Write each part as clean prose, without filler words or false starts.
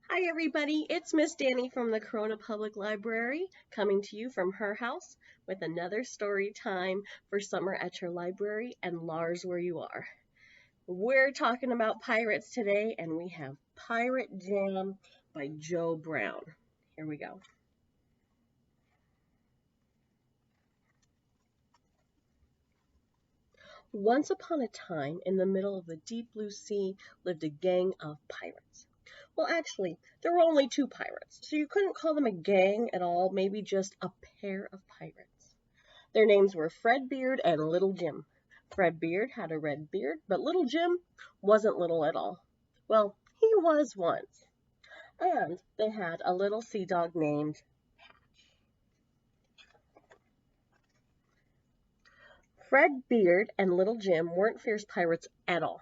Hi everybody, it's Miss Dani from the Corona Public Library coming to you from her house with another story time for summer at your library and Lars where you are. We're talking about pirates today and we have Pirate Jam by Joe Brown. Here we go. Once upon a time, in the middle of the deep blue sea, lived a gang of pirates. Well, actually, there were only two pirates, so you couldn't call them a gang at all, maybe just a pair of pirates. Their names were Fredbeard and Little Jim. Fredbeard had a red beard, but Little Jim wasn't little at all. Well, he was once. And they had a little sea dog named Fredbeard and Little Jim weren't fierce pirates at all.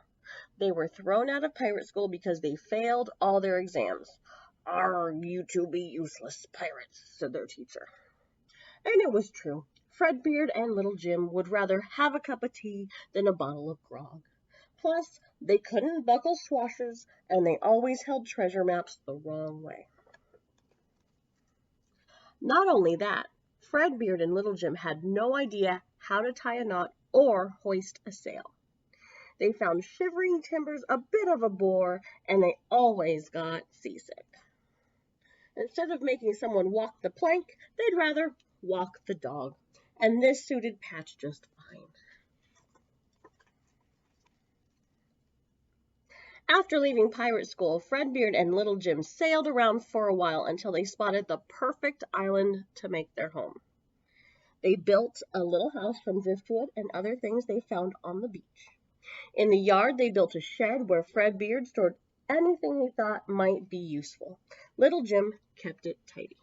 They were thrown out of pirate school because they failed all their exams. "Are you to be useless pirates," said their teacher. And it was true. Fredbeard and Little Jim would rather have a cup of tea than a bottle of grog. Plus, they couldn't buckle swashes, and they always held treasure maps the wrong way. Not only that, Fredbeard and Little Jim had no idea how to tie a knot or hoist a sail. They found shivering timbers a bit of a bore, and they always got seasick. Instead of making someone walk the plank, they'd rather walk the dog. And this suited Patch just fine. After leaving pirate school, Fredbeard and Little Jim sailed around for a while until they spotted the perfect island to make their home. They built a little house from driftwood and other things they found on the beach. In the yard, they built a shed where Fredbeard stored anything he thought might be useful. Little Jim kept it tidy.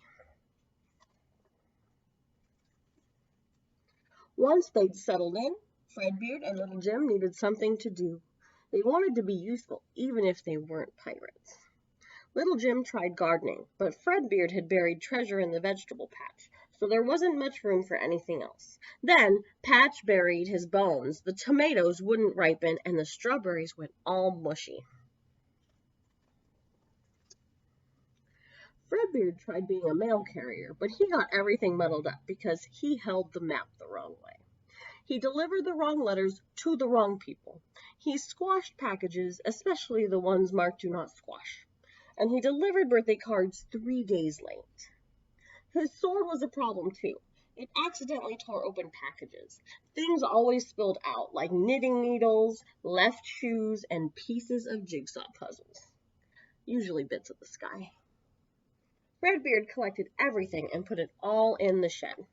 Once they'd settled in, Fredbeard and Little Jim needed something to do. They wanted to be useful, even if they weren't pirates. Little Jim tried gardening, but Fredbeard had buried treasure in the vegetable patch, so there wasn't much room for anything else. Then Patch buried his bones, the tomatoes wouldn't ripen, and the strawberries went all mushy. Fredbeard tried being a mail carrier, but he got everything muddled up because he held the map the wrong way. He delivered the wrong letters to the wrong people. He squashed packages, especially the ones marked "Do Not Squash." And he delivered birthday cards 3 days late. His sword was a problem too. It accidentally tore open packages. Things always spilled out, like knitting needles, left shoes, and pieces of jigsaw puzzles. Usually bits of the sky. Redbeard collected everything and put it all in the shed.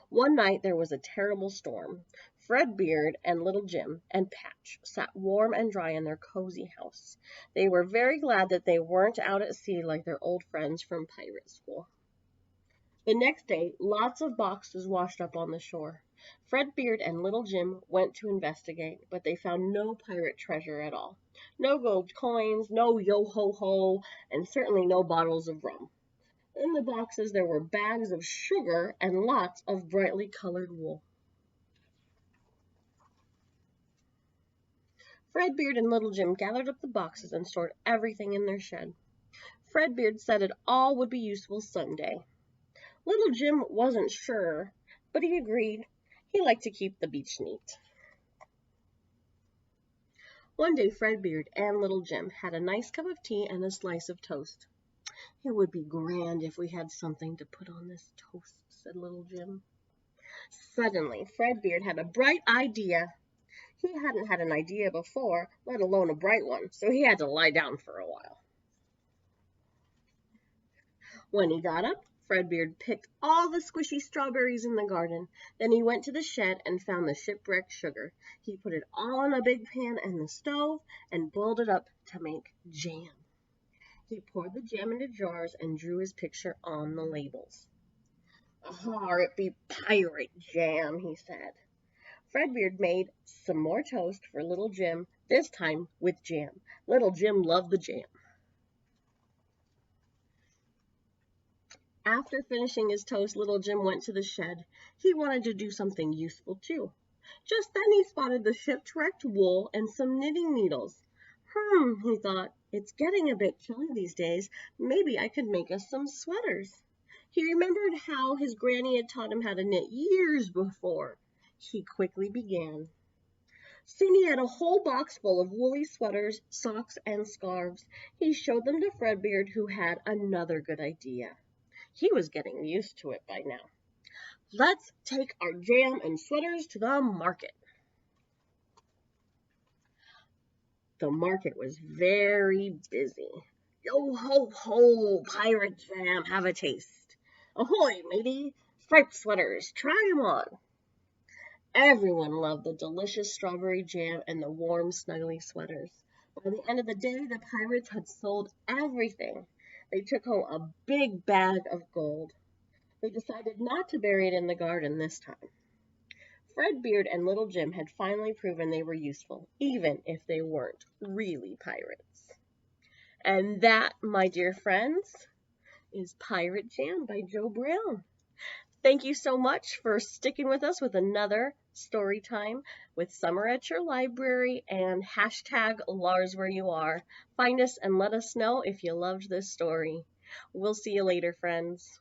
One night there was a terrible storm. Fredbeard and Little Jim and Patch sat warm and dry in their cozy house. They were very glad that they weren't out at sea like their old friends from pirate school. The next day, lots of boxes washed up on the shore. Fredbeard and Little Jim went to investigate, but they found no pirate treasure at all. No gold coins, no yo-ho-ho, and certainly no bottles of rum. In the boxes there were bags of sugar and lots of brightly colored wool. Fredbeard and Little Jim gathered up the boxes and stored everything in their shed. Fredbeard said it all would be useful someday. Little Jim wasn't sure, but he agreed. He liked to keep the beach neat. One day Fredbeard and Little Jim had a nice cup of tea and a slice of toast. "It would be grand if we had something to put on this toast," said Little Jim. Suddenly, Fredbeard had a bright idea. He hadn't had an idea before, let alone a bright one, so he had to lie down for a while. When he got up, Fredbeard picked all the squishy strawberries in the garden. Then he went to the shed and found the shipwrecked sugar. He put it all in a big pan in the stove and boiled it up to make jam. He poured the jam into jars and drew his picture on the labels. "Ah, it be pirate jam," he said. Fredbeard made some more toast for Little Jim, this time with jam. Little Jim loved the jam. After finishing his toast, Little Jim went to the shed. He wanted to do something useful too. Just then he spotted the shipwrecked wool and some knitting needles. He thought, it's getting a bit chilly these days. Maybe I could make us some sweaters. He remembered how his granny had taught him how to knit years before. He quickly began. Soon he had a whole box full of woolly sweaters, socks, and scarves. He showed them to Fredbeard, who had another good idea. He was getting used to it by now. Let's take our jam and sweaters to the market. The market was very busy. Yo ho ho, pirate jam, have a taste. Ahoy, matey, striped sweaters, try 'em on. Everyone loved the delicious strawberry jam and the warm, snuggly sweaters. By the end of the day, the pirates had sold everything. They took home a big bag of gold. They decided not to bury it in the garden this time. Fredbeard and Little Jim had finally proven they were useful, even if they weren't really pirates. And that, my dear friends, is Pirate Jam by Joe Brown. Thank you so much for sticking with us with another story time with Summer at Your Library and hashtag Lars Where You Are. Find us and let us know if you loved this story. We'll see you later, friends.